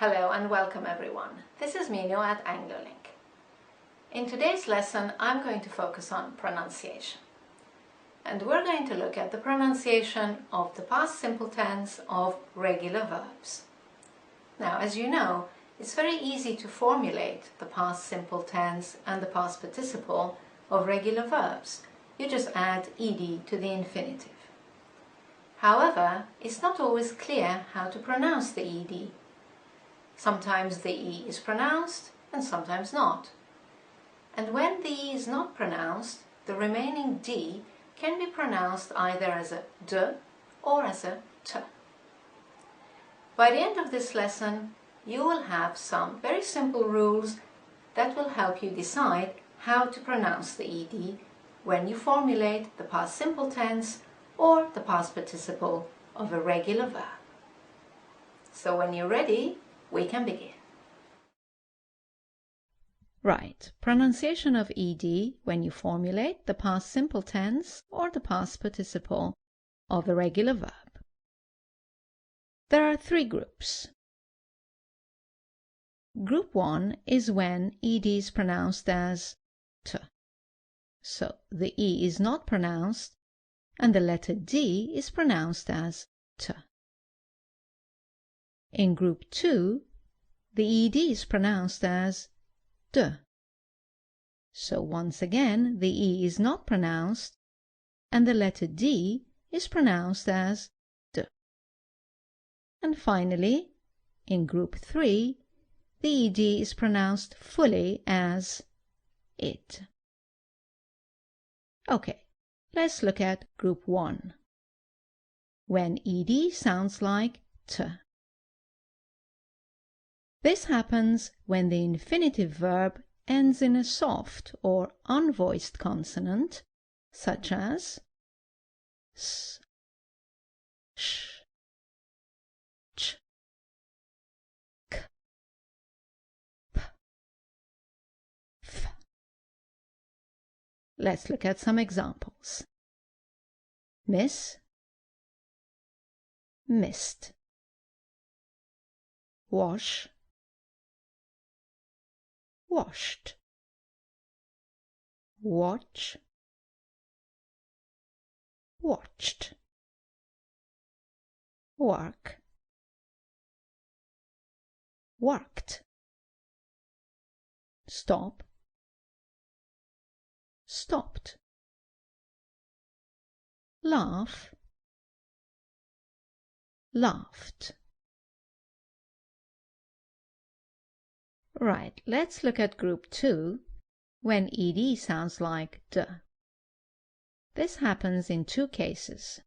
Hello and welcome everyone. This is Mino at AngloLink. In today's lesson I'm going to focus on pronunciation. And we're going to look at the pronunciation of the past simple tense of regular verbs. Now, as you know, it's very easy to formulate the past simple tense and the past participle of regular verbs. You just add ed to the infinitive. However, it's not always clear how to pronounce the ed. Sometimes the E is pronounced and sometimes not. And when the E is not pronounced, the remaining D can be pronounced either as a D or as a T. By the end of this lesson, you will have some very simple rules that will help you decide how to pronounce the ED when you formulate the past simple tense or the past participle of a regular verb. So when you're ready, we can begin. Right, pronunciation of ed when you formulate the past simple tense or the past participle of a regular verb. There are three groups. Group 1 is when ed is pronounced as t. So the E is not pronounced and the letter D is pronounced as t. In Group 2, the ed is pronounced as d. So once again, the E is not pronounced and the letter D is pronounced as d. And finally, in Group 3, the ed is pronounced fully as it. Okay, let's look at Group 1. When ed sounds like t. This happens when the infinitive verb ends in a soft or unvoiced consonant, such as s, sh, ch, k, p, f. Let's look at some examples. Miss, missed. Wash, washed. Watch, watched. Work, worked. Stop, stopped. Laugh, laughed. Right, let's look at Group 2, when ed sounds like d. This happens in two cases.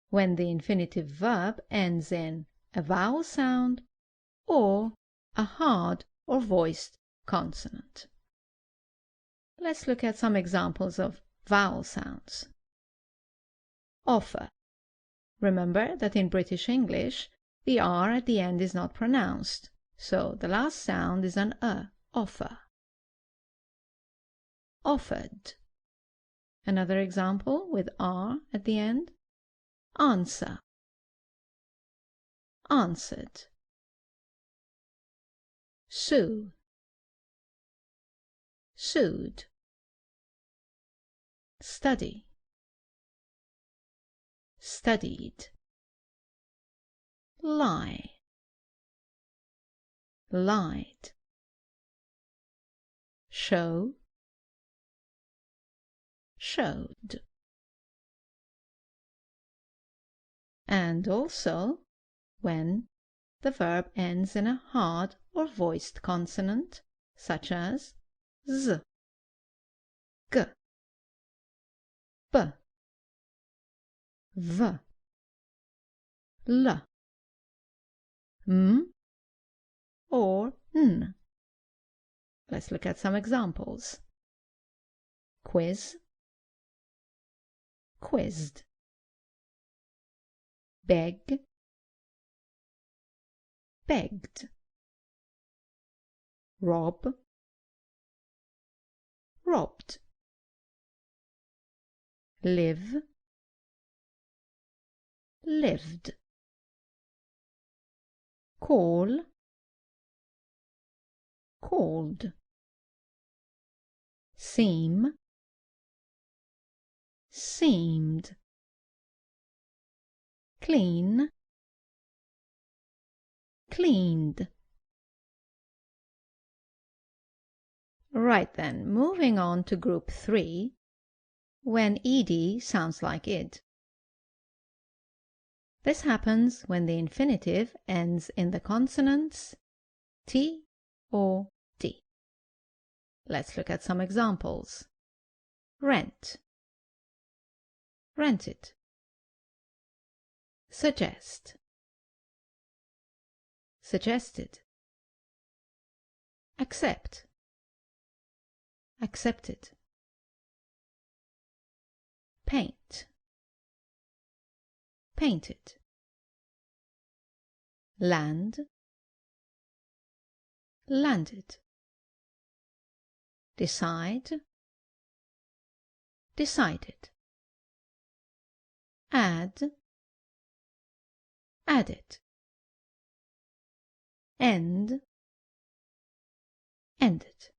When the infinitive verb ends in a vowel sound or a hard or voiced consonant. Let's look at some examples of vowel sounds. Offer. Remember that in British English, the R at the end is not pronounced. So the last sound is an offer. Offered. Another example with R at the end. Answer. Answered. Sue. Sued. Study. Studied. Lie. Lied. Show, showed. And also when the verb ends in a hard or voiced consonant, such as z, g, b, v, l, m, or n. Let's look at some examples. Quiz, quizzed. Beg, begged. Rob, robbed. Live, lived. call, called, seem, seemed, clean, cleaned. Right then, moving on to group 3, when ed sounds like id. This happens when the infinitive ends in the consonants t or d. Let's look at some examples. Rent, rented. Suggest, suggested. Accept, accepted. Paint, painted. Land, landed. Decide, decided. Add, added. End, ended.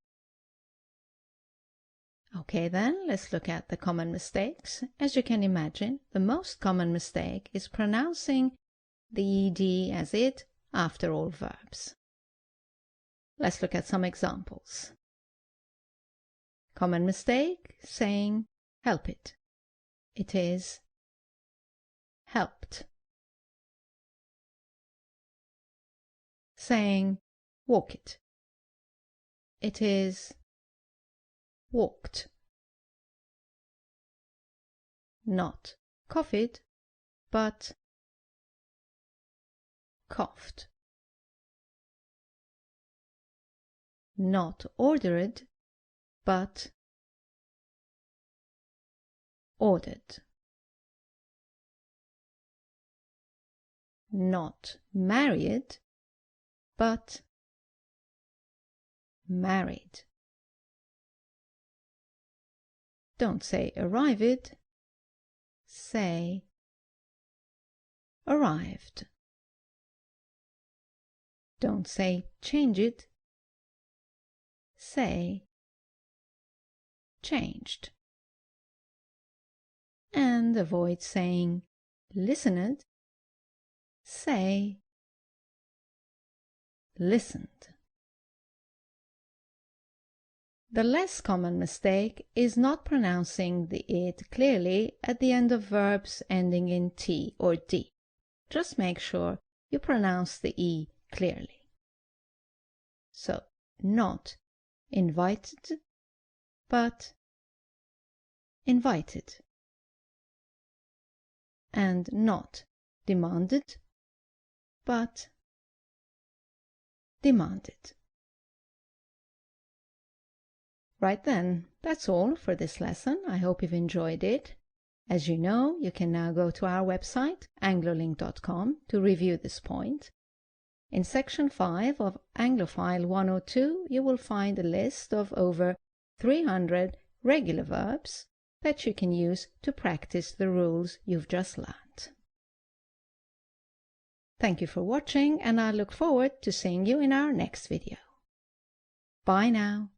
Okay then, let's look at the common mistakes. As you can imagine, the most common mistake is pronouncing the ed as it after all verbs. Let's look at some examples. Common mistake, saying help it. It is helped. Saying walk it. It is walked. Not coughed, but coughed. Not ordered, but ordered. Not married, but married. Don't say arrived, say arrived. Don't say changed, say changed. And avoid saying listened, say listened. The less common mistake is not pronouncing the id clearly at the end of verbs ending in t or d. Just make sure you pronounce the e clearly. So, not invited, but invited. And not demanded, but demanded. Right then, that's all for this lesson. I hope you've enjoyed it. As you know, you can now go to our website, anglolink.com, to review this point. In section 5 of Anglophile 102, you will find a list of over 300 regular verbs that you can use to practice the rules you've just learned. Thank you for watching, and I look forward to seeing you in our next video. Bye now.